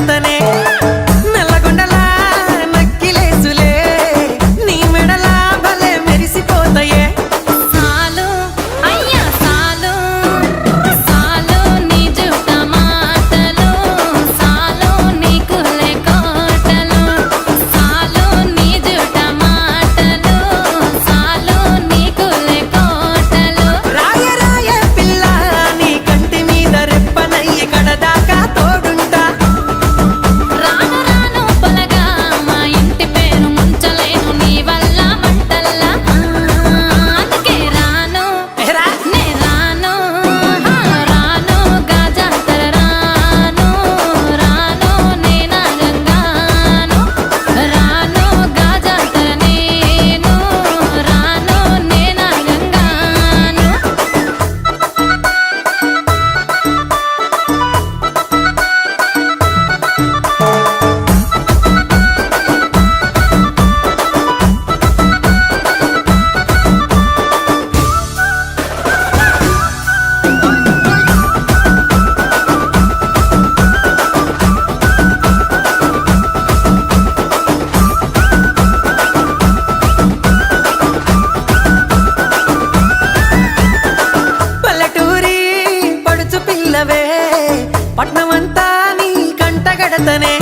కడతనే నల్లగొండలా నక్కిలేసులే నీ మెడలా భలే మెరిసిపోతాయే సాలు అయ్యా సాలు సాలు నీ జుట్ట మాటలు సాలు నీకులే కోటలు సాలు నీ జుట్ట మాటలు సాలు నీకులే కోటలు రాయ రాయ పిల్ల నీ కంటి మీద రెప్పనయ్యి కడదాకా తోడుంటా రాను రాను పొలగా మా ఇంటి పేరు ముంచలేను నీ వల్ల మంటల్లా అందుకే రాను ఎరా నే రాను రాను గాజాతర రాను రాను నే నాగంగాను రాను గాజాతర నేను రాను నే నాగంగాను పల్లెటూరి పడుచు పిల్లవే పట్నమంతా నీ కంటగడతనే